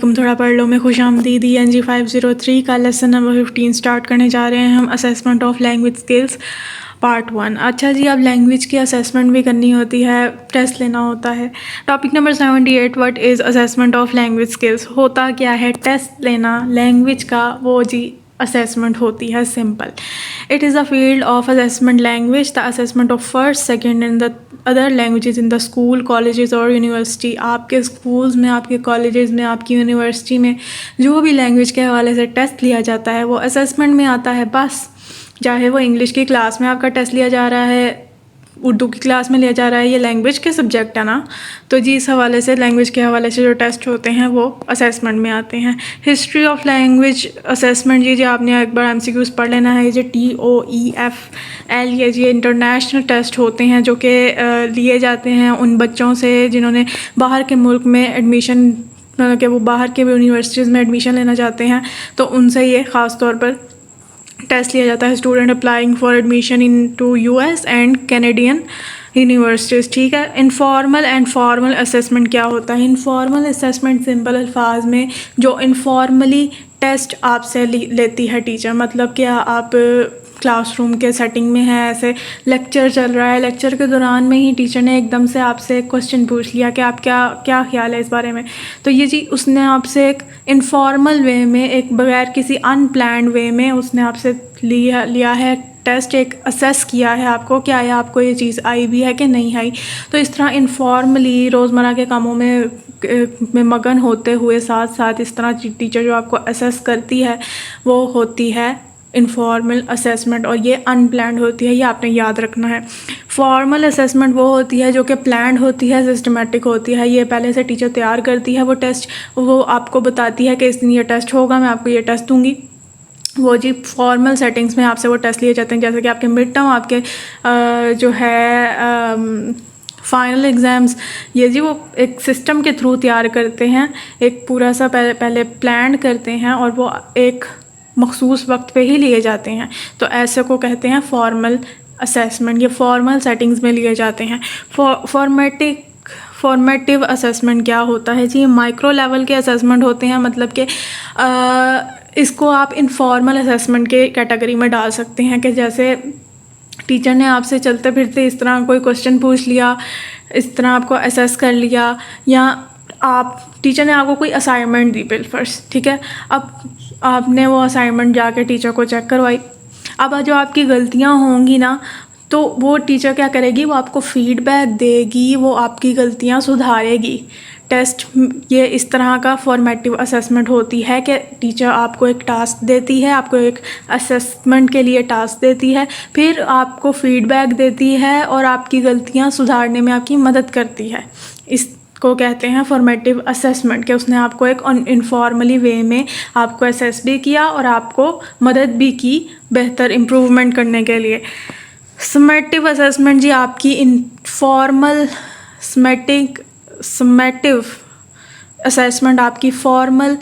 तुम थोड़ा पढ़ लो में खुशामदीद। NG 503 का लेसन नंबर 15 स्टार्ट करने जा रहे हैं हम। Assessment of language skills part 1। अच्छा जी, अब लैंग्वेज की असेसमेंट भी करनी होती है, टेस्ट लेना होता है। Topic number 78, what is assessment of language skills. होता क्या है टेस्ट लेना लैंग्वेज का, वो जी असेसमेंट होती है। Simple, it is a field of assessment language, the assessment of first second in the other languages in the school colleges और university. आपके स्कूल्स में, आपके कॉलेजेस में, आपकी यूनिवर्सिटी में जो भी लैंग्वेज के हवाले से टेस्ट लिया जाता है वो असेसमेंट में आता है। बस चाहे वो इंग्लिश की क्लास में आपका टेस्ट लिया जा रहा है, उर्दू की क्लास में लिया जा रहा है, ये लैंग्वेज के सब्जेक्ट है ना, तो जी इस हवाले से लैंग्वेज के हवाले से जो टेस्ट होते हैं वो असेसमेंट में आते हैं। हिस्ट्री ऑफ लैंग्वेज असेसमेंट, जी आपने एक बार MCQs पढ़ लेना है। ये TOEFL ये जी इंटरनेशनल टेस्ट होते हैं जो कि लिए जाते हैं उन बच्चों से जिन्होंने बाहर के मुल्क में एडमिशन, कि वो बाहर के यूनिवर्सिटीज़ में एडमिशन लेना चाहते हैं, तो उनसे ये ख़ास तौर पर टेस्ट लिया जाता है। Student applying for admission in to US and Canadian universities. ठीक है। इनफॉर्मल एंड फॉर्मल असेसमेंट क्या होता है। इनफॉर्मल असेसमेंट सिंपल अल्फाज में जो इनफॉर्मली टेस्ट आपसे लेती है टीचर, मतलब कि आप क्लासरूम के सेटिंग में है, ऐसे लेक्चर चल रहा है, लेक्चर के दौरान में ही टीचर ने एकदम से आपसे एक क्वेश्चन पूछ लिया कि आप क्या ख्याल है इस बारे में, तो ये जी उसने आपसे एक इनफॉर्मल वे में, एक बगैर किसी अनप्लान्ड वे में उसने आपसे लिया है टेस्ट, एक असेस किया है आपको, क्या है आपको ये चीज़ आई भी है कि नहीं आई। तो इस तरह इनफॉर्मली रोज़मर्रा के कामों में मगन होते हुए साथ साथ इस तरह टीचर जो आपको असेस करती है वो होती है इनफॉर्मल असेसमेंट, और ये अनप्लान्ड होती है, ये आपने याद रखना है। फॉर्मल असेसमेंट वो होती है जो कि प्लान्ड होती है, सिस्टमेटिक होती है, ये पहले से टीचर तैयार करती है वो टेस्ट, वो आपको बताती है कि इस दिन ये टेस्ट होगा, मैं आपको ये टेस्ट दूंगी। वो जी फॉर्मल सेटिंग्स में आपसे वो टेस्ट लिए जाते हैं, जैसे कि आपके मिड टर्म, आपके जो है फाइनल एग्ज़ाम्स, ये जी वो एक सिस्टम के थ्रू तैयार करते हैं, एक पूरा सा पहले प्लान करते हैं और वो एक मखसूस वक्त पे ही लिए जाते हैं, तो ऐसे को कहते हैं फॉर्मल असेसमेंट। ये फॉर्मल सेटिंग्स में लिए जाते हैं। फॉर्मेटिव असेसमेंट क्या होता है जी, माइक्रो लेवल के असेसमेंट होते हैं, मतलब कि इसको आप इनफॉर्मल असेसमेंट के कैटेगरी में डाल सकते हैं कि जैसे टीचर ने आपसे चलते फिरते इस तरह कोई क्वेश्चन पूछ लिया, इस तरह आपको असेस कर लिया, या टीचर ने आपको कोई असाइनमेंट दी बिलफर्स, ठीक है, अब आपने वो असाइनमेंट जाके टीचर को चेक करवाई। अब जो आपकी गलतियां होंगी ना, तो वो टीचर क्या करेगी, वो आपको फीडबैक देगी, वो आपकी गलतियां सुधारेगी। टेस्ट ये इस तरह का फॉर्मेटिव असेसमेंट होती है कि टीचर आपको एक टास्क देती है, आपको एक असेसमेंट के लिए टास्क देती है, फिर आपको फीडबैक देती है और आपकी गलतियां सुधारने में आपकी मदद करती है। इसको कहते हैं फॉर्मेटिव असेसमेंट, कि उसने आपको एक इनफॉर्मली वे में आपको असेस भी किया और आपको मदद भी की बेहतर इम्प्रूवमेंट करने के लिए। समेटिव असेसमेंट जी आपकी इनफॉर्मल समेटिव असेसमेंट आपकी फॉर्मल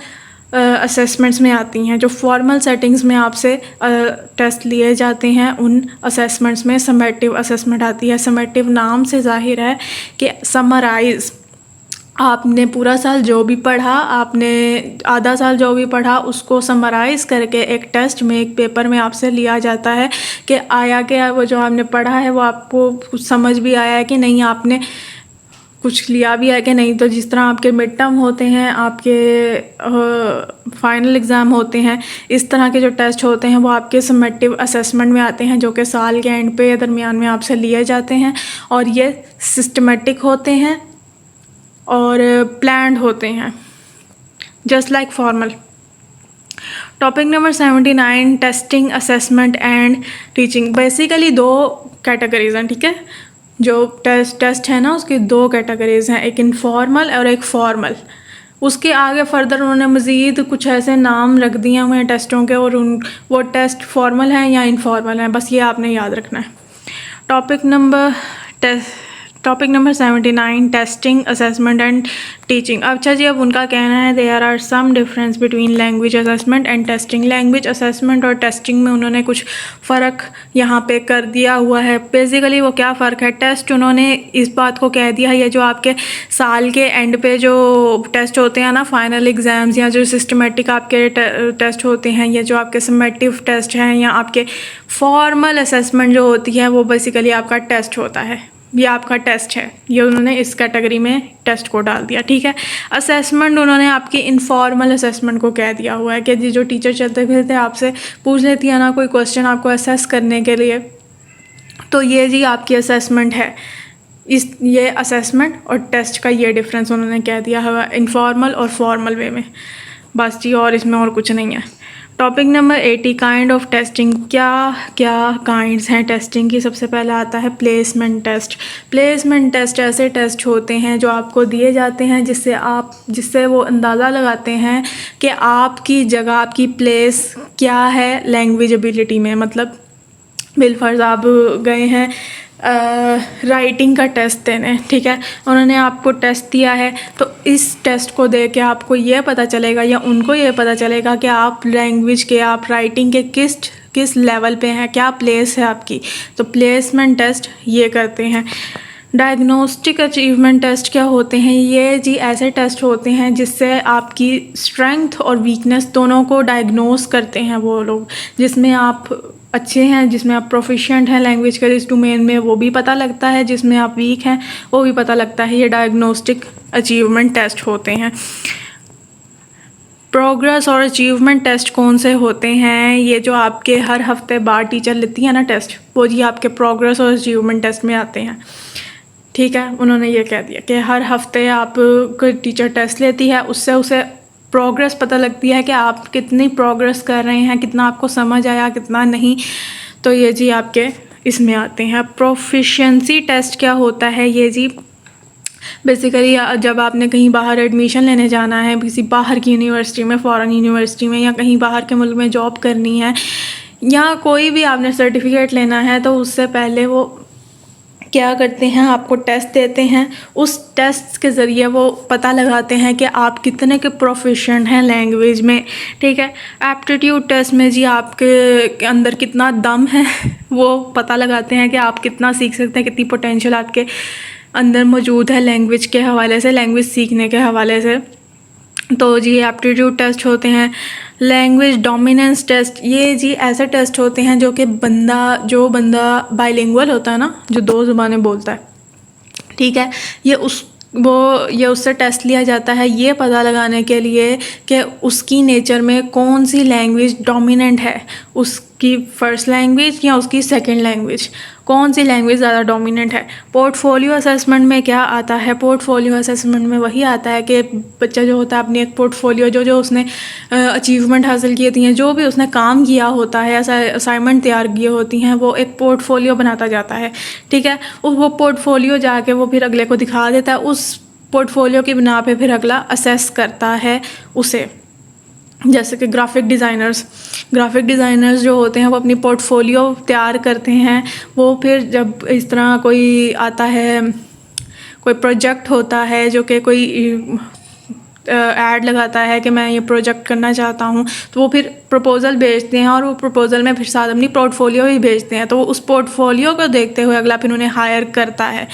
असेसमेंट्स में आती हैं, जो फॉर्मल सेटिंग्स में आपसे टेस्ट लिए जाते हैं, उन असेसमेंट्स में समेटिव असेसमेंट आती है। समेटिव नाम से जाहिर है कि समराइज़, आपने पूरा साल जो भी पढ़ा, आपने आधा साल जो भी पढ़ा, उसको समराइज़ करके एक टेस्ट में, एक पेपर में आपसे लिया जाता है कि आया क्या, वो जो आपने पढ़ा है वो आपको कुछ समझ भी आया है कि नहीं, आपने कुछ लिया भी है कि नहीं। तो जिस तरह आपके मिड टर्म होते हैं, आपके फाइनल एग्ज़ाम होते हैं, इस तरह के जो टेस्ट होते हैं वो आपके समेटिव असेसमेंट में आते हैं, जो कि साल के एंड पे या दरमियान में आपसे लिए जाते हैं, और ये सिस्टमेटिक होते हैं और प्लान्ड होते हैं, just like formal. Topic number 79, testing, assessment and teaching. Basically दो कैटेगरीज हैं, ठीक है, जो टेस्ट है ना उसकी दो कैटेगरीज हैं, एक इनफॉर्मल और एक फॉर्मल। उसके आगे फर्दर उन्होंने मज़ीद कुछ ऐसे नाम रख दिए हुए हैं टेस्टों के, और वो टेस्ट फॉर्मल हैं या इनफॉर्मल हैं, बस ये आपने याद रखना है। Topic number topic number 79 testing assessment and teaching. अच्छा जी, अब उनका कहना है there are some difference between language assessment and testing. Language assessment और टेस्टिंग में उन्होंने कुछ फ़र्क यहाँ पे कर दिया हुआ है। बेसिकली वो क्या फ़र्क है, टेस्ट उन्होंने इस बात को कह दिया है, ये जो आपके साल के एंड पे जो टेस्ट होते हैं ना, फाइनल एग्ज़ाम्स या जो सिस्टमेटिक आपके टेस्ट होते हैं, या जो आपके समेटिव टेस्ट हैं, या आपके फॉर्मल असेसमेंट जो होती है, वो बेसिकली आपका टेस्ट होता है, ये आपका टेस्ट है। ये उन्होंने इस कैटेगरी में टेस्ट को डाल दिया, ठीक है। असेसमेंट उन्होंने आपकी इनफॉर्मल असेसमेंट को कह दिया हुआ है कि जी जो टीचर चलते फिरते आपसे पूछ लेती है ना कोई क्वेश्चन आपको असेस करने के लिए, तो ये जी आपकी असेसमेंट है। ये असेसमेंट और टेस्ट का ये डिफरेंस उन्होंने कह दिया है इनफॉर्मल और फॉर्मल वे में, बस जी, और इसमें और कुछ नहीं है। Topic number 80 kind of testing. क्या क्या काइंड्स हैं टेस्टिंग की? सबसे पहला आता है प्लेसमेंट टेस्ट। प्लेसमेंट टेस्ट ऐसे टेस्ट होते हैं जो आपको दिए जाते हैं जिससे वो अंदाज़ा लगाते हैं कि आपकी जगह, आपकी प्लेस क्या है लैंग्वेज एबिलिटी में। मतलब बिलफर्ज आप गए हैं राइटिंग का टेस्ट देने, ठीक है, उन्होंने आपको टेस्ट दिया है, तो इस टेस्ट को दे के आपको ये पता चलेगा या उनको ये पता चलेगा कि आप लैंग्वेज के, आप राइटिंग के किस लेवल पे हैं, क्या प्लेस है आपकी। तो प्लेसमेंट टेस्ट ये करते हैं। डायग्नोस्टिक अचीवमेंट टेस्ट क्या होते हैं? ये जी ऐसे टेस्ट होते हैं जिससे आपकी स्ट्रेंथ और वीकनेस दोनों को डायग्नोस करते हैं वो लोग। जिसमें आप अच्छे हैं, जिसमें आप प्रोफिशिएंट हैं लैंग्वेज के इस डोमेन में, वो भी पता लगता है, जिसमें आप वीक हैं वो भी पता लगता है। ये डायग्नोस्टिक अचीवमेंट टेस्ट होते हैं। प्रोग्रेस और अचीवमेंट टेस्ट कौन से होते हैं? ये जो आपके हर हफ्ते बाद टीचर लेती है ना टेस्ट, वो जी आपके प्रोग्रेस और अचीवमेंट टेस्ट में आते हैं, ठीक है। उन्होंने ये कह दिया कि हर हफ्ते आप कोई टीचर टेस्ट लेती है, उससे उसे प्रोग्रेस पता लगती है कि आप कितनी प्रोग्रेस कर रहे हैं, कितना आपको समझ आया, कितना नहीं। तो ये जी आपके इसमें आते हैं। प्रोफिशिएंसी टेस्ट क्या होता है? ये जी बेसिकली जब आपने कहीं बाहर एडमिशन लेने जाना है, किसी बाहर की यूनिवर्सिटी में, फॉरेन यूनिवर्सिटी में, या कहीं बाहर के मुल्क में जॉब करनी है, या कोई भी आपने सर्टिफिकेट लेना है, तो उससे पहले वो क्या करते हैं, आपको टेस्ट देते हैं। उस टेस्ट के ज़रिए वो पता लगाते हैं कि आप कितने के प्रोफिशिएंट हैं लैंग्वेज में, ठीक है। एप्टीट्यूड टेस्ट में जी आपके अंदर कितना दम है वो पता लगाते हैं कि आप कितना सीख सकते हैं, कितनी पोटेंशियल आपके अंदर मौजूद है लैंग्वेज के हवाले से, लैंग्वेज सीखने के हवाले से। तो जी एप्टीट्यूड टेस्ट होते हैं। लैंग्वेज डोमिनेंस टेस्ट, ये जी ऐसे टेस्ट होते हैं जो कि बंदा बाइलिंगुअल होता है ना, जो 2 ज़ुबानें बोलता है, ठीक है, ये उससे टेस्ट लिया जाता है ये पता लगाने के लिए कि उसकी नेचर में कौन सी लैंग्वेज डोमिनेंट है, उसकी फ़र्स्ट लैंग्वेज या उसकी सेकंड लैंग्वेज, कौन सी लैंग्वेज ज़्यादा डोमिनेंट है। पोर्टफोलियो असेसमेंट में क्या आता है? पोर्टफोलियो असेसमेंट में वही आता है कि बच्चा जो होता है अपनी एक पोर्टफोलियो, जो उसने अचीवमेंट हासिल किए थी, जो भी उसने काम किया होता है, असाइनमेंट तैयार किए होती हैं, वो एक पोर्टफोलियो बनाता जाता है, ठीक है। वो पोर्टफोलियो जाके वो फिर अगले को दिखा देता है, उस पोर्टफोलियो की बिना पे फिर अगला असेस करता है उसे। जैसे कि ग्राफिक डिज़ाइनर्स जो होते हैं वो अपनी पोर्टफोलियो तैयार करते हैं। वो फिर जब इस तरह कोई आता है, कोई प्रोजेक्ट होता है जो कि कोई ऐड लगाता है कि मैं ये प्रोजेक्ट करना चाहता हूँ, तो वो फिर प्रपोज़ल भेजते हैं और वो प्रपोज़ल में फिर साथ अपनी पोर्टफोलियो भी भेजते हैं। तो वो उस पोर्टफोलियो को देखते हुए अगला फिर उन्हें हायर करता है,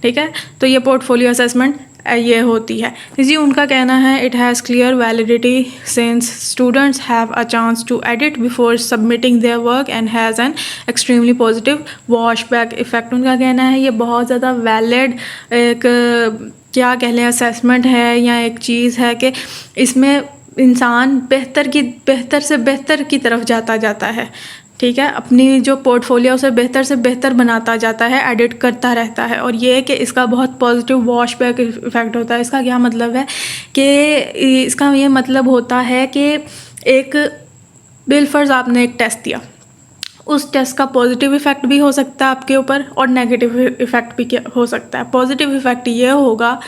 ठीक है। तो ये पोर्टफोलियो असेसमेंट ये होती है जी। उनका कहना है it has clear validity since students have a chance to edit before submitting their work and has an extremely positive washback effect. उनका कहना है ये बहुत ज़्यादा वैलिड एक क्या कह लें असेसमेंट है या एक चीज़ है कि इसमें इंसान बेहतर से बेहतर की तरफ जाता है, ठीक है। अपनी जो पोर्टफोलियो से बेहतर बनाता जाता है, एडिट करता रहता है। और ये कि इसका बहुत पॉजिटिव वॉशबैक इफ़ेक्ट होता है। इसका क्या मतलब है कि इसका ये मतलब होता है कि एक बिलफर्ज आपने एक टेस्ट दिया, उस टेस्ट का पॉजिटिव इफ़ेक्ट भी हो सकता है आपके ऊपर और नेगेटिव इफ़ेक्ट भी हो सकता है। पॉजिटिव इफ़ेक्ट ये होगा,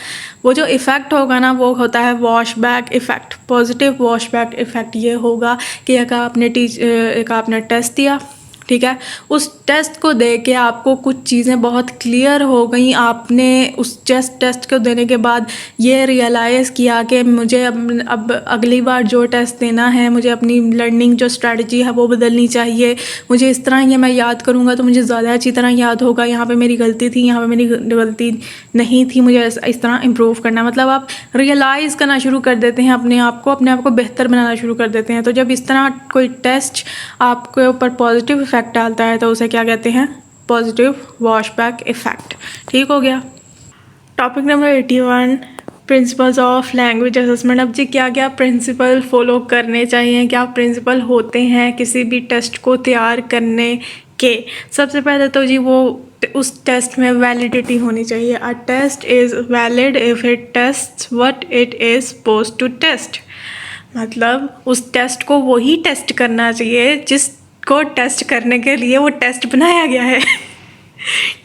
वो जो इफ़ेक्ट होगा ना वो होता है वॉशबैक इफ़ेक्ट। पॉजिटिव वॉशबैक इफ़ेक्ट ये होगा कि एक आपने टेस्ट दिया, ठीक है, उस टेस्ट को दे के आपको कुछ चीज़ें बहुत क्लियर हो गई, आपने उस टेस्ट को देने के बाद ये रियलाइज़ किया कि मुझे अब अगली बार जो टेस्ट देना है मुझे अपनी लर्निंग जो स्ट्रेटजी है वो बदलनी चाहिए, मुझे इस तरह ये मैं याद करूँगा तो मुझे ज़्यादा अच्छी तरह याद होगा, यहाँ पे मेरी गलती थी, यहाँ पे मेरी गलती नहीं थी, मुझे इस तरह इम्प्रूव करना है। मतलब आप रियलाइज़ करना शुरू कर देते हैं अपने आप को बेहतर बनाना शुरू कर देते हैं। तो जब इस तरह कोई टेस्ट आपके ऊपर पॉजिटिव इफ़ेक्ट डालता है तो उसे क्या कहते हैं? Positive washback effect. ठीक हो गया। Topic number 81, principles of language assessment. अब जी क्या क्या प्रिंसिपल फॉलो करने चाहिए, क्या प्रिंसिपल होते हैं किसी भी टेस्ट को तैयार करने के? सबसे पहले तो जी वो उस टेस्ट में वैलिडिटी होनी चाहिए। A test is valid if it test what it is supposed to test. मतलब उस टेस्ट को वही टेस्ट करना चाहिए जिसको टेस्ट करने के लिए वो टेस्ट बनाया गया है।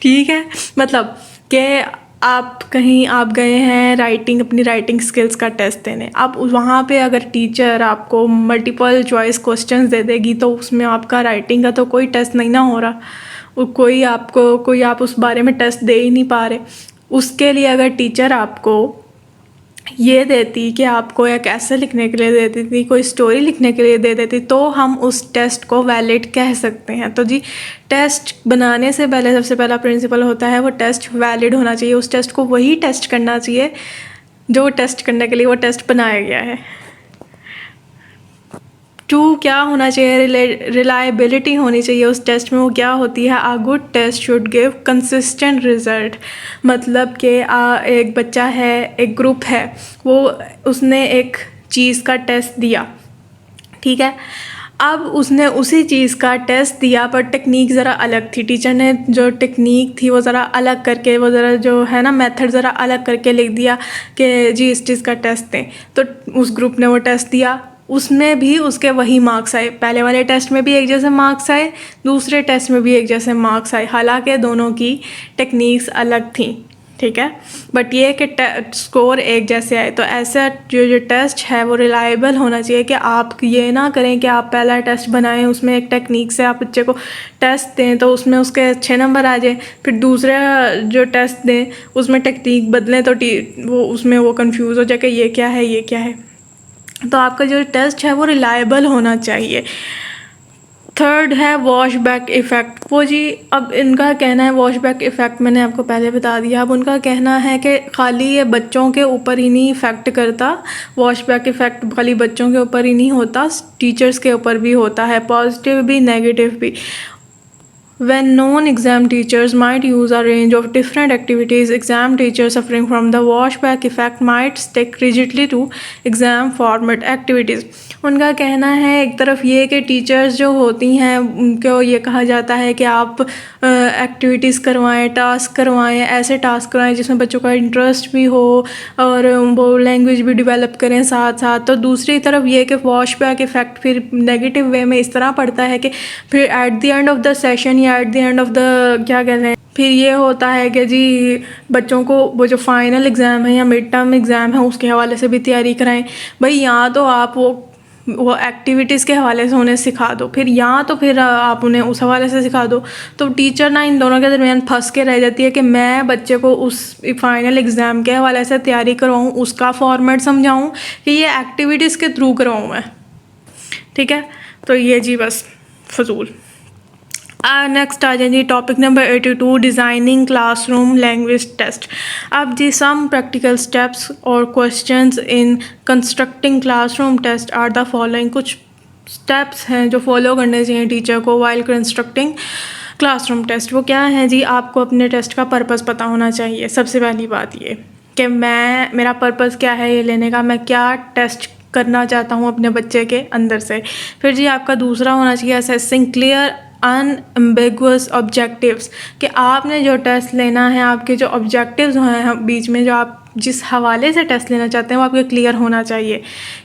ठीक है, मतलब कि आप कहीं आप गए हैं अपनी राइटिंग स्किल्स का टेस्ट देने। अब वहाँ पे अगर टीचर आपको मल्टीपल चॉइस क्वेश्चंस दे देगी तो उसमें आपका राइटिंग का तो कोई टेस्ट नहीं ना हो रहा, कोई आप उस बारे में टेस्ट दे ही नहीं पा रहे। उसके लिए अगर टीचर आपको ये देती कि आपको एक ऐसे लिखने के लिए देती थी, कोई स्टोरी लिखने के लिए दे देती, तो हम उस टेस्ट को वैलिड कह सकते हैं। तो जी टेस्ट बनाने से पहले सबसे पहला प्रिंसिपल होता है वो टेस्ट वैलिड होना चाहिए। उस टेस्ट को वही टेस्ट करना चाहिए जो टेस्ट करने के लिए वो टेस्ट बनाया गया है। 2 क्या होना चाहिए? रिलायबिलिटी होनी चाहिए उस टेस्ट में। वो क्या होती है? A good test should give consistent result. मतलब कि एक बच्चा है, एक ग्रुप है, उसने एक चीज़ का टेस्ट दिया, ठीक है। अब उसने उसी चीज़ का टेस्ट दिया पर टेक्निक ज़रा अलग थी। टीचर ने जो टेक्निक थी वो ज़रा अलग करके, वो ज़रा जो है ना मेथड ज़रा अलग करके लिख दिया कि जी इस चीज़ का टेस्ट दें। तो उस ग्रुप ने वो टेस्ट दिया, उसमें भी उसके वही मार्क्स आए। पहले वाले टेस्ट में भी एक जैसे मार्क्स आए, दूसरे टेस्ट में भी एक जैसे मार्क्स आए, हालांकि दोनों की टेक्निक्स अलग थी, ठीक है, बट ये कि स्कोर एक जैसे आए। तो ऐसा जो टेस्ट है वो रिलायबल होना चाहिए कि आप ये ना करें कि आप पहला टेस्ट बनाएं, उसमें एक टेक्निक से आप बच्चे को टेस्ट दें तो उसमें उसके अच्छे नंबर आ जाए, फिर दूसरा जो टेस्ट दें उसमें टेक्निक बदलें तो वो कंफ्यूज हो जाए कि ये क्या है ये क्या है। तो आपका जो टेस्ट है वो रिलायबल होना चाहिए। 3rd है वॉशबैक इफ़ेक्ट। वो जी अब इनका कहना है वॉशबैक इफ़ेक्ट मैंने आपको पहले बता दिया। अब उनका कहना है कि खाली ये बच्चों के ऊपर ही नहीं इफ़ेक्ट करता, वॉशबैक इफ़ेक्ट खाली बच्चों के ऊपर ही नहीं होता, टीचर्स के ऊपर भी होता है, पॉजिटिव भी नेगेटिव भी। When non-exam teachers might use a range of different activities, exam teachers suffering from the washback effect might stick rigidly to exam format activities. उनका कहना है एक तरफ ये कि टीचर्स जो होती हैं उनको ये कहा जाता है कि आप एक्टिविटीज़ करवाएं, टास्क करवाएं, ऐसे टास्क करवाएं जिसमें बच्चों का इंटरेस्ट भी हो और वो लैंग्वेज भी डेवलप करें साथ साथ। तो दूसरी तरफ ये कि वॉशबैक इफ़ेक्ट फिर नेगेटिव वे में इस तरह पड़ता है कि फिर at the end of the session या at the end of the क्या कहते हैं, फिर ये होता है कि जी बच्चों को वो जो फाइनल एग्ज़ाम है या मिड टर्म एग्ज़ाम है उसके हवाले से भी तैयारी कराएं। भाई यहाँ तो आप वो एक्टिविटीज़ के हवाले से उन्हें सिखा दो, फिर आप उन्हें उस हवाले से सिखा दो। तो टीचर ना इन दोनों के दरमियान फंस के रह जाती है कि मैं बच्चे को उस फाइनल एग्ज़ाम के हवाले से तैयारी करवाऊँ, उसका फॉर्मेट समझाऊँ कि ये एक्टिविटीज़ के थ्रू करवाऊँ मैं, ठीक है। तो ये जी बस फजूल। नेक्स्ट आ जाए topic number 82, designing classroom language test. अब जी सम प्रैक्टिकल स्टेप्स और questions in constructing classroom test are the following. कुछ स्टेप्स हैं जो फॉलो करने चाहिए टीचर को वाइल कंस्ट्रक्टिंग क्लासरूम टेस्ट। वो क्या है जी? आपको अपने टेस्ट का पर्पस पता होना चाहिए। सबसे पहली बात ये कि मेरा पर्पस क्या है ये लेने का, मैं क्या टेस्ट करना चाहता हूँ अपने बच्चे के अंदर से। फिर जी आपका दूसरा होना चाहिए असेसिंग क्लियर अनएम्बिगुअस ऑब्जेक्टिव्स, कि आपने जो टेस्ट लेना है आपके जो ऑब्जेक्टिव्स हैं बीच में, जो आप जिस हवाले से टेस्ट लेना चाहते हैं वो आपके क्लियर होना चाहिए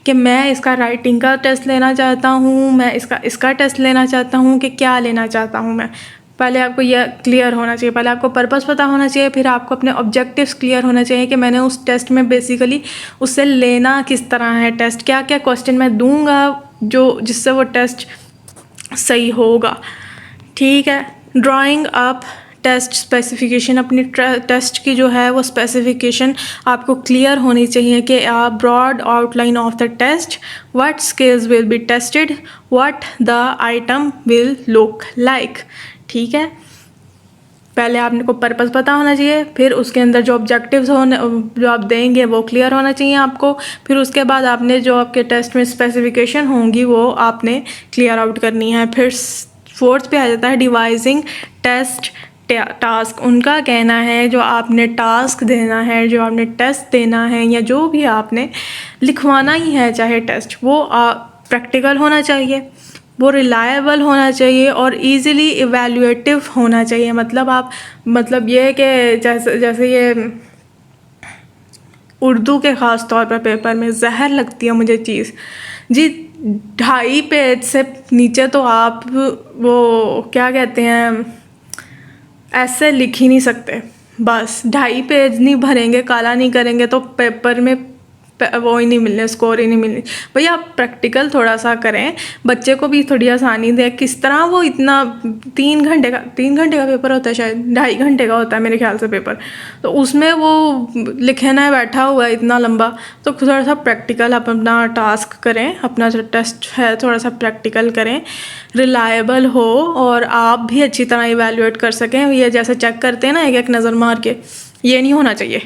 कि मैं इसका राइटिंग का टेस्ट लेना चाहता हूँ, मैं इसका टेस्ट लेना चाहता हूँ, कि क्या लेना चाहता हूँ मैं। पहले आपको यह क्लियर होना चाहिए, पहले आपको पर्पस पता होना चाहिए, फिर आपको अपने ऑब्जेक्टिव्स क्लियर होना चाहिए कि मैंने उस टेस्ट में बेसिकली उससे लेना किस तरह है टेस्ट, क्या क्या क्वेश्चन मैं दूंगा जो जिससे वो टेस्ट सही होगा, ठीक है। ड्राइंग अप टेस्ट स्पेसिफिकेशन, अपनी टेस्ट की जो है वो स्पेसिफिकेशन आपको क्लियर होनी चाहिए कि आप broad outline of the test, what skills will be tested, what the item will look like. ठीक है, पहले आपने को पर्पस पता होना चाहिए, फिर उसके अंदर जो ऑब्जेक्टिव्स होने जो आप देंगे वो क्लियर होना चाहिए आपको, फिर उसके बाद आपने जो आपके टेस्ट में स्पेसिफिकेशन होंगी वो आपने क्लियर आउट करनी है। फिर फोर्थ पे आ जाता है डिवाइजिंग टेस्ट टास्क। उनका कहना है जो आपने टास्क देना है, जो आपने टेस्ट देना है या जो भी आपने लिखवाना ही है चाहे टेस्ट, वो प्रैक्टिकल होना चाहिए, वो रिलायबल होना चाहिए और इजीली इवैल्यूएटिव होना चाहिए। मतलब ये कि जैसे ये उर्दू के ख़ास तौर पर पेपर में ज़हर लगती है मुझे चीज़ जी, 2.5 पेज से नीचे तो आप वो क्या कहते हैं ऐसे लिख ही नहीं सकते। बस 2.5 पेज नहीं भरेंगे, काला नहीं करेंगे तो पेपर में वो ही नहीं मिलने, स्कोर ही नहीं मिलनी। भैया आप प्रैक्टिकल थोड़ा सा करें, बच्चे को भी थोड़ी आसानी दें। किस तरह वो इतना 3 घंटे का पेपर होता है, शायद 2.5 घंटे का होता है मेरे ख्याल से पेपर, तो उसमें वो लिखना बैठा हुआ है इतना लंबा। तो थोड़ा सा प्रैक्टिकल आप अपना टास्क करें, अपना जो टेस्ट है थोड़ा सा प्रैक्टिकल करें, रिलायबल हो और आप भी अच्छी तरह इवैल्यूएट कर सकें। ये जैसे चेक करते हैं ना एक एक नज़र मार के, ये नहीं होना चाहिए।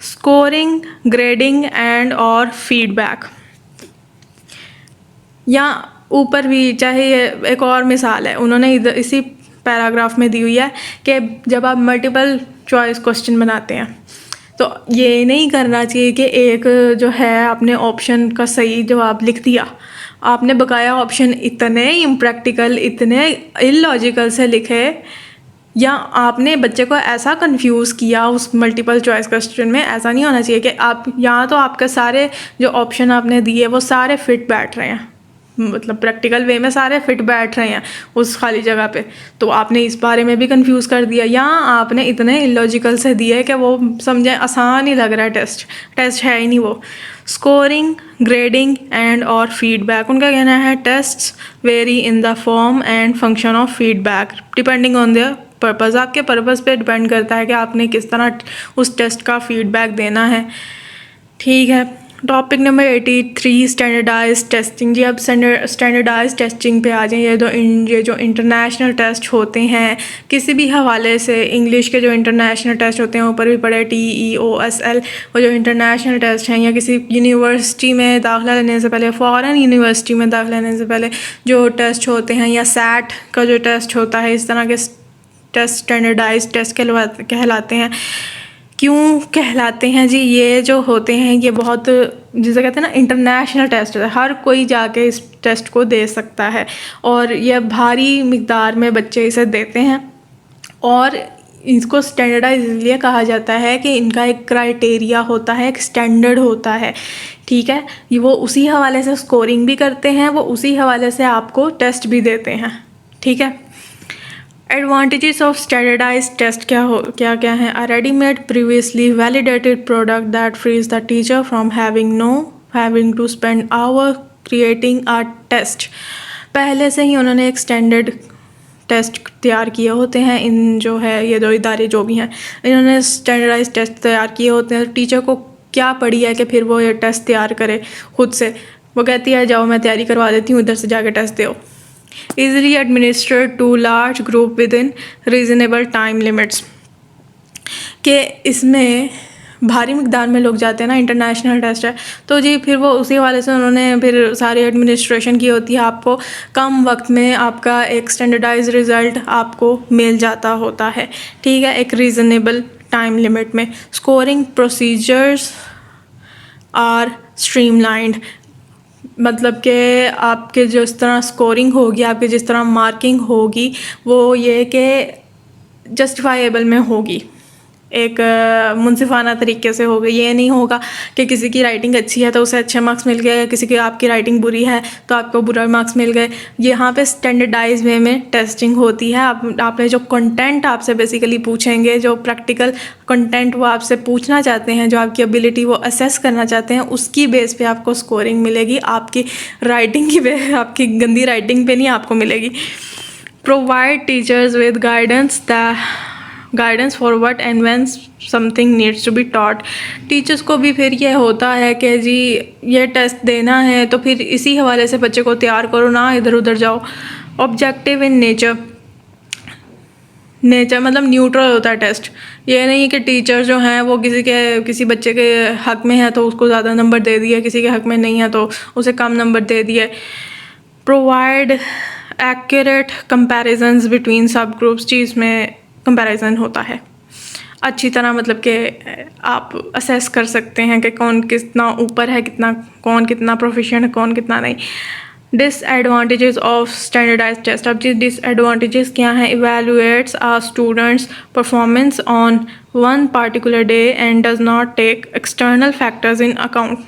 स्कोरिंग, ग्रेडिंग एंड और फीडबैक, या ऊपर भी चाहे एक और मिसाल है उन्होंने इधर इसी पैराग्राफ में दी हुई है कि जब आप मल्टीपल चॉइस क्वेश्चन बनाते हैं तो ये नहीं करना चाहिए कि एक जो है आपने ऑप्शन का सही जवाब लिख दिया, आपने बकाया ऑप्शन इतने इम्प्रैक्टिकल, इतने इलॉजिकल से लिखे, या आपने बच्चे को ऐसा कंफ्यूज किया उस मल्टीपल चॉइस क्वेश्चन में। ऐसा नहीं होना चाहिए कि आप यहाँ तो आपके सारे जो ऑप्शन आपने दिए वो सारे फिट बैठ रहे हैं, मतलब प्रैक्टिकल वे में सारे फिट बैठ रहे हैं उस खाली जगह पे, तो आपने इस बारे में भी कंफ्यूज कर दिया, या आपने इतने इलॉजिकल से दिए कि वो समझे आसान ही लग रहा है, टेस्ट है ही नहीं वो। स्कोरिंग, ग्रेडिंग एंड और फीडबैक, उनका कहना है tests very in the form and function of feedback depending on the purpose. आपके पर्पज़ पे डिपेंड करता है कि आपने किस तरह उस टेस्ट का फीडबैक देना है। ठीक है, टॉपिक नंबर 83 स्टैंडर्डाइज टेस्टिंग। जी अब स्टैंडर्डाइज टेस्टिंग पे आ जाएं। ये जो इंटरनेशनल टेस्ट होते हैं किसी भी हवाले से, इंग्लिश के जो इंटरनेशनल टेस्ट होते हैं ऊपर भी पढ़े TEOSL, वो जो इंटरनेशनल टेस्ट हैं, या किसी यूनिवर्सिटी में दाखिला लेने से पहले, फ़ॉरेन यूनिवर्सिटी में दाखिला लेने से पहले जो टेस्ट होते हैं, या SAT का जो टेस्ट होता है, इस तरह के टेस्ट स्टैंडर्डाइज टेस्ट कहलाते हैं। क्यों कहलाते हैं जी? ये जो होते हैं ये बहुत, जिसे कहते हैं ना, इंटरनेशनल टेस्ट है, हर कोई जाके इस टेस्ट को दे सकता है और यह भारी मिकदार में बच्चे इसे देते हैं। और इसको स्टैंडर्डाइज इसलिए कहा जाता है कि इनका एक क्राइटेरिया होता है, एक स्टैंडर्ड होता है। ठीक है, ये वो उसी हवाले से स्कोरिंग भी करते हैं, वो उसी हवाले से आपको टेस्ट भी देते हैं। ठीक है, एडवांटेजेस ऑफ स्टैंडर्डाइज टेस्ट क्या हैं? A readymade previously validated product that frees the teacher from having to spend hours creating a test. पहले से ही उन्होंने एक स्टैंडर्ड टेस्ट तैयार किए होते हैं। इन जो है ये दो इदारे जो भी हैं, इन्होंने स्टैंडर्डाइज टेस्ट तैयार किए होते हैं। टीचर को क्या पड़ी है कि फिर वो ये टेस्ट तैयार करे खुद से? वो कहती है जाओ मैं तैयारी करवा देती हूँ, इधर से जाके टेस्ट दो। easily administered to large group within reasonable time limits, कि इसमें भारी मिकदार में लोग जाते हैं ना, इंटरनेशनल टेस्ट है तो जी फिर वो उसी वाले से उन्होंने फिर सारी एडमिनिस्ट्रेशन की होती है। आपको कम वक्त में आपका एक स्टैंडर्डाइज रिज़ल्ट आपको मिल जाता होता है। ठीक है, एक रीज़नेबल टाइम लिमिट में। स्कोरिंग प्रोसीजर्स आर स्ट्रीमलाइंड, मतलब कि आपके जिस तरह स्कोरिंग होगी, आपके जिस तरह मार्किंग होगी, वो ये कि जस्टिफाइबल में होगी, एक मुनसिफाना तरीके से होगा। ये नहीं होगा कि किसी की राइटिंग अच्छी है तो उसे अच्छे मार्क्स मिल गए, किसी की आपकी राइटिंग बुरी है तो आपको बुरा मार्क्स मिल गए। यहाँ पे स्टैंडर्डाइज वे में टेस्टिंग होती है। आपने जो कंटेंट आपसे बेसिकली पूछेंगे, जो प्रैक्टिकल कंटेंट वो आपसे पूछना चाहते हैं, जो आपकी एबिलिटी वो असेस करना चाहते हैं, उसकी बेस पे आपको स्कोरिंग मिलेगी। आपकी राइटिंग की आपकी गंदी राइटिंग पे नहीं आपको मिलेगी। Provide teachers with guidance for what and when something needs to be taught. Teachers को भी फिर ये होता है कि जी ये टेस्ट देना है तो फिर इसी हवाले से बच्चे को तैयार करो, ना इधर उधर जाओ। ऑब्जेक्टिव इन नेचर मतलब न्यूट्रल होता है टेस्ट। ये नहीं कि टीचर जो हैं वो किसी बच्चे के हक़ में है तो उसको ज़्यादा नंबर दे दिए, किसी के हक़ में नहीं है तो उसे कम नंबर दे दिए। प्रोवाइड एक्यूरेट कंपैरिजन्स बिटवीन सब ग्रुप्स, चीज़ में कंपैरिजन होता है अच्छी तरह, मतलब कि आप असेस कर सकते हैं कि कौन कितना ऊपर है, कौन कितना प्रोफिशिएंट है, कौन कितना नहीं। Disadvantages of standardized test. अब जी डिसएडवांटेजेस क्या हैं? Evaluates our students performance on one particular day and does not take external factors in account.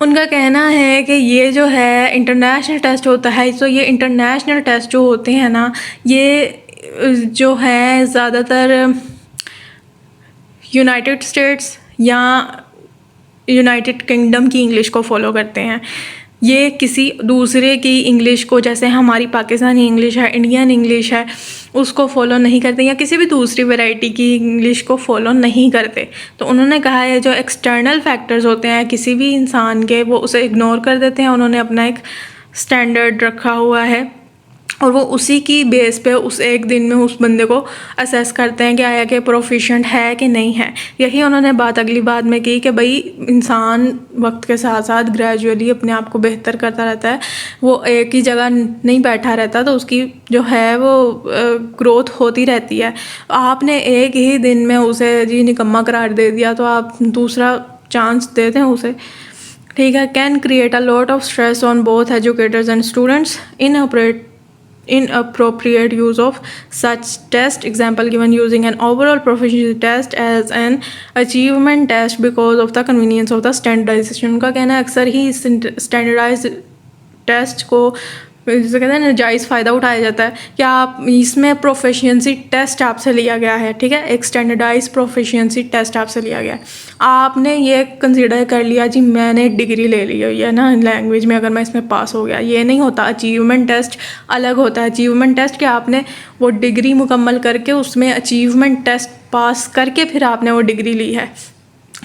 उनका कहना है कि ये जो है इंटरनेशनल टेस्ट होता है, तो ये इंटरनेशनल टेस्ट जो होते हैं ना, ये जो है ज़्यादातर यूनाइटेड स्टेट्स या यूनाइटेड किंगडम की इंग्लिश को फॉलो करते हैं। ये किसी दूसरे की इंग्लिश को, जैसे हमारी पाकिस्तानी इंग्लिश है, इंडियन इंग्लिश है, उसको फॉलो नहीं करते, या किसी भी दूसरी वैरायटी की इंग्लिश को फॉलो नहीं करते। तो उन्होंने कहा है जो एक्सटर्नल फैक्टर्स होते हैं किसी भी इंसान के, वो उसे इग्नोर कर देते हैं। उन्होंने अपना एक स्टैंडर्ड रखा हुआ है और वो उसी की बेस पे उस एक दिन में उस बंदे को असेस करते हैं कि आया कि प्रोफिशिएंट है कि नहीं है। यही उन्होंने बात अगली बात में की कि भाई इंसान वक्त के साथ साथ ग्रेजुअली अपने आप को बेहतर करता रहता है, वो एक ही जगह नहीं बैठा रहता, तो उसकी जो है वो ग्रोथ होती रहती है। आपने एक ही दिन में उसे जी निकम्मा करार दे दिया तो आप दूसरा चांस दे दें उसे, ठीक है। Can create a lot of stress on both educators and students. Inappropriate use of such test, example given using an overall proficiency test as an achievement test because of the convenience of the standardization। उनका कहना है अक्सर ही standardise test को जैसे कहते हैं ना जायज़ फ़ायदा उठाया जाता है कि आप इसमें प्रोफिशिएंसी टेस्ट आपसे लिया गया है, ठीक है, एक स्टैंडर्डाइज प्रोफिशिएंसी टेस्ट आपसे लिया गया है। आपने ये कंसीडर कर लिया जी मैंने डिग्री ले ली है ना लैंग्वेज में, अगर मैं इसमें पास हो गया। ये नहीं होता। अचीवमेंट टेस्ट अलग होता है। अचीवमेंट टेस्ट कि आपने वो डिग्री मुकम्मल करके उसमें अचीवमेंट टेस्ट पास करके फिर आपने वो डिग्री ली है,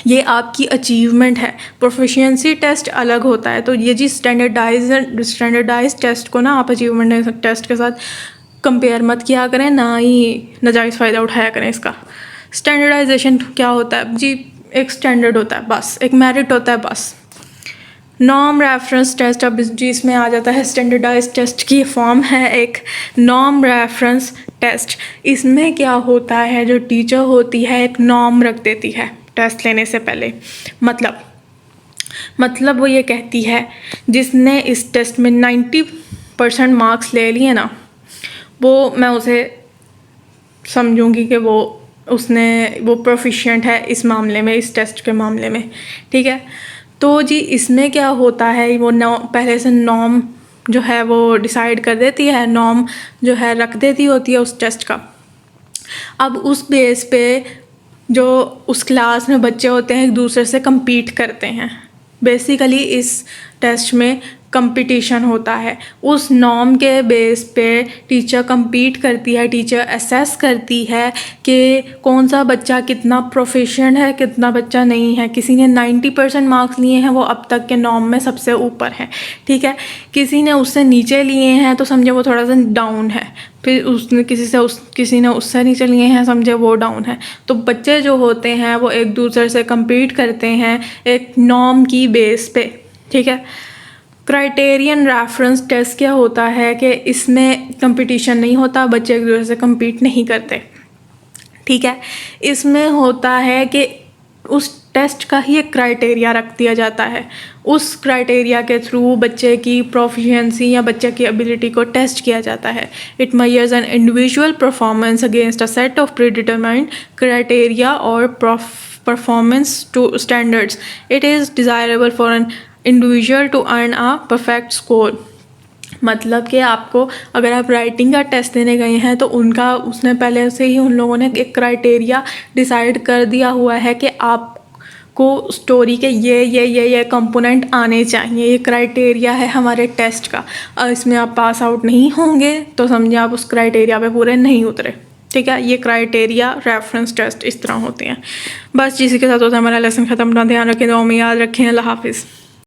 ये आपकी अचीवमेंट है। प्रोफिशिएंसी टेस्ट अलग होता है। तो ये जी स्टैंडर्डाइज टेस्ट को ना आप अचीवमेंट टेस्ट के साथ कंपेयर मत किया करें, ना ही नाजायज़ फ़ायदा उठाया करें इसका। स्टैंडर्डाइजेशन क्या होता है जी? एक स्टैंडर्ड होता है बस, एक मेरिट होता है बस। नॉर्म रेफरेंस टेस्ट, अब जी इसमें आ जाता है स्टैंडर्डाइज टेस्ट की फॉर्म है एक नॉर्म रेफरेंस टेस्ट। इसमें क्या होता है, जो टीचर होती है एक नॉर्म रख देती है टेस्ट लेने से पहले। मतलब वो ये कहती है जिसने इस टेस्ट में 90% मार्क्स ले लिए ना, वो मैं उसे समझूंगी कि वो प्रोफिशिएंट है इस मामले में, इस टेस्ट के मामले में, ठीक है। तो जी इसमें क्या होता है, वो पहले से नॉर्म जो है वो डिसाइड कर देती है, नॉर्म जो है रख देती होती है उस टेस्ट का। अब उस बेस पे जो उस क्लास में बच्चे होते हैं एक दूसरे से compete करते हैं। बेसिकली इस टेस्ट में कंपटीशन होता है। उस नॉर्म के बेस पे टीचर compete करती है, टीचर असेस करती है कि कौन सा बच्चा कितना प्रोफिशिएंट है, कितना बच्चा नहीं है। किसी ने 90% मार्क्स लिए हैं, वो अब तक के नॉर्म में सबसे ऊपर है, ठीक है। किसी ने उससे नीचे लिए हैं तो समझे वो थोड़ा सा डाउन है। फिर किसी ने उससे नीचे लिए हैं, समझे वो डाउन है। तो बच्चे जो होते हैं वो एक दूसरे से compete करते हैं एक नॉर्म की बेस पे, ठीक है। क्राइटेरियन रेफरेंस टेस्ट क्या होता है कि इसमें कंपटीशन नहीं होता, बच्चे एक दूसरे से compete नहीं करते, ठीक है। इसमें होता है कि उस टेस्ट का ही एक क्राइटेरिया रख दिया जाता है। उस क्राइटेरिया के थ्रू बच्चे की प्रोफिशिएंसी या बच्चे की एबिलिटी को टेस्ट किया जाता है। It measures an individual performance against a set of predetermined criteria और performance to standards. It is desirable for an individual to earn a perfect score. मतलब कि आपको अगर आप राइटिंग का टेस्ट देने गए हैं तो उसने पहले से ही उन लोगों ने एक क्राइटेरिया डिसाइड कर दिया हुआ है कि आप आपको स्टोरी के ये कंपोनेंट आने चाहिए, ये क्राइटेरिया है हमारे टेस्ट का। और इसमें आप पास आउट नहीं होंगे तो समझिए आप उस क्राइटेरिया पे पूरे नहीं उतरे, ठीक है। ये क्राइटेरिया रेफरेंस टेस्ट इस तरह होते हैं। बस जिसी के साथ होता है हमारा लेसन ख़त्म। अपना ध्यान रखें, दुआ में याद रखें। अल्लाह हाफिज़।